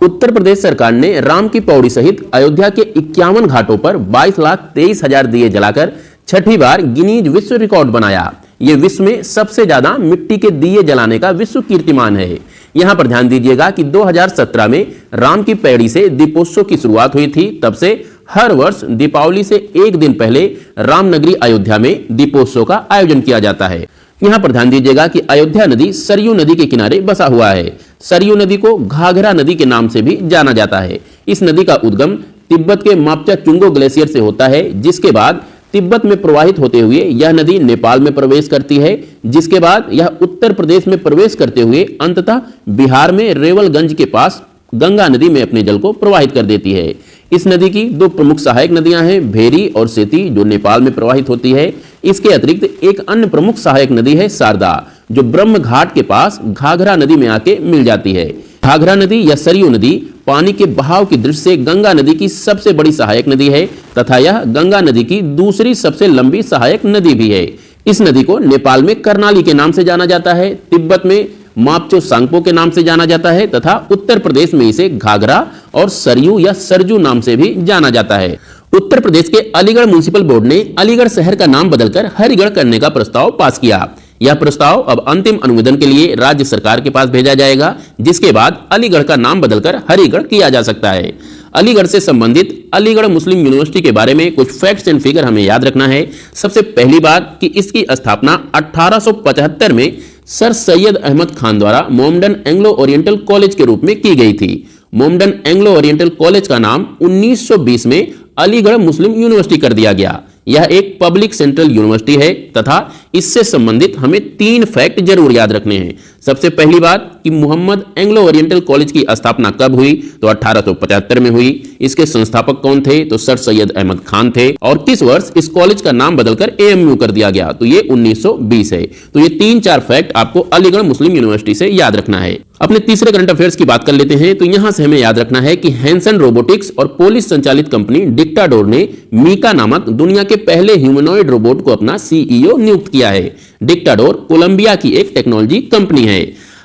उत्तर प्रदेश सरकार ने राम की पौड़ी सहित अयोध्या के 51 घाटों पर 22,23,000 दिए जलाकर छठी बार गिनीज विश्व रिकॉर्ड बनाया। ये विश्व में सबसे ज्यादा मिट्टी के दिए जलाने का विश्व कीर्तिमान है। यहां पर ध्यान दीजिएगा कि 2017 में राम की पैड़ी से दीपोत्सव की शुरुआत हुई थी। तब से हर वर्ष दीपावली से एक दिन पहले रामनगरी अयोध्या में दीपोत्सव का आयोजन किया जाता है। यहां पर ध्यान दीजिएगा कि अयोध्या नदी सरयू नदी के किनारे बसा हुआ है। सरयू नदी को घाघरा नदी के नाम से भी जाना जाता है। इस नदी का उद्गम तिब्बत के मापचा चुंगो ग्लेशियर से होता है, जिसके बाद तिब्बत में प्रवाहित होते हुए यह नदी नेपाल में प्रवेश करती है, जिसके बाद यह उत्तर प्रदेश में प्रवेश करते हुए अंततः बिहार में रेवलगंज के पास गंगा नदी में अपने जल को प्रवाहित कर देती है। इस नदी की दो प्रमुख सहायक नदियां हैं, भेरी और सेती, जो नेपाल में प्रवाहित होती है। इसके अतिरिक्त एक अन्य प्रमुख सहायक नदी है शारदा, जो ब्रह्म घाट के पास घाघरा नदी में आके मिल जाती है। घाघरा नदी या सरयू नदी पानी के बहाव की दृष्टि से गंगा नदी की सबसे बड़ी सहायक नदी है तथा यह गंगा नदी की दूसरी सबसे लंबी सहायक नदी भी है। इस नदी को नेपाल में कर्णाली के नाम से जाना जाता है, तिब्बत में मापचो सांगपो के नाम से जाना जाता है तथा उत्तर प्रदेश में इसे घाघरा और सरयू या सरजू नाम से भी जाना जाता है। उत्तर प्रदेश के अलीगढ़ म्युनिसिपल बोर्ड ने अलीगढ़ शहर का नाम बदलकर हरिगढ़ करने का प्रस्ताव पास किया। यह प्रस्ताव अब अंतिम अनुमोदन के लिए राज्य सरकार के पास भेजा जाएगा, जिसके बाद अलीगढ़ का नाम बदलकर हरिगढ़ किया जा सकता है। अलीगढ़ से संबंधित अलीगढ़ मुस्लिम यूनिवर्सिटी के बारे में कुछ फैक्ट्स एंड फिगर हमें याद रखना है। सबसे पहली बात कि इसकी स्थापना 1875 में सर सैयद अहमद खान द्वारा मोमडन एंग्लो ओरिएंटल कॉलेज के रूप में की गई थी। मोमडन एंग्लो ओरिएंटल कॉलेज का नाम 1920 में अलीगढ़ मुस्लिम यूनिवर्सिटी कर दिया गया। यह एक पब्लिक सेंट्रल यूनिवर्सिटी है तथा इससे संबंधित हमें 3 फैक्ट जरूर याद रखने हैं। सबसे पहली बात कि मोहम्मद एंग्लो ओरिएंटल कॉलेज की स्थापना कब हुई, तो 1875 में हुई। इसके संस्थापक कौन थे, तो सर सैयद अहमद खान थे। और किस वर्ष इस कॉलेज का नाम बदलकर AMU कर दिया गया, तो ये 1920 है। तो ये 3-4 फैक्ट आपको अलीगढ़ मुस्लिम यूनिवर्सिटी से याद रखना है। अपने तीसरे करंट अफेयर्स की बात कर लेते हैं। तो यहां से हमें याद रखना है कि हैंसन रोबोटिक्स और पोलिश संचालित कंपनी डिक्टाडोर ने मीका नामक दुनिया के पहले ह्यूमनॉइड रोबोट को अपना CEO नियुक्त किया है। डिक्टाडोर कोलंबिया की एक टेक्नोलॉजी कंपनी है।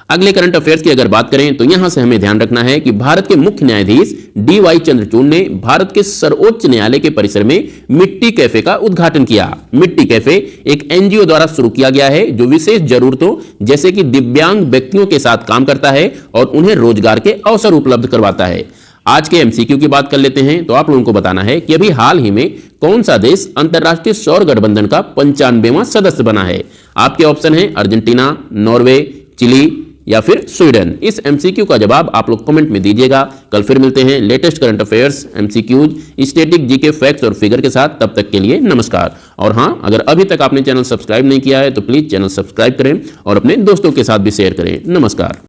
अगले करंट अफेयर्स की अगर बात करें तो यहां से हमें ध्यान रखना है कि भारत के मुख्य न्यायाधीश DY चंद्रचूड़ ने भारत के सर्वोच्च न्यायालय के परिसर में मिट्टी कैफे का उद्घाटन किया। मिट्टी कैफे एक NGO द्वारा शुरू किया गया है, जो विशेष जरूरतों जैसे कि दिव्यांग व्यक्तियों के साथ काम करता है और उन्हें रोजगार के अवसर उपलब्ध करवाता है। आज के MCQ की बात कर लेते हैं। तो आप लोगों को बताना है कि अभी हाल ही में कौन सा देश अंतरराष्ट्रीय सौर गठबंधन का 95वां सदस्य बना है। आपके ऑप्शन है अर्जेंटीना, नॉर्वे, चिली या फिर स्वीडन। इस MCQ का जवाब आप लोग कमेंट में दीजिएगा। कल फिर मिलते हैं latest current affairs, MCQs, static GK facts और फिगर के साथ। तब तक के लिए नमस्कार। और हाँ, अगर अभी तक आपने चैनल सब्सक्राइब नहीं किया है तो प्लीज चैनल सब्सक्राइब करें और अपने दोस्तों के साथ भी शेयर करें। नमस्कार।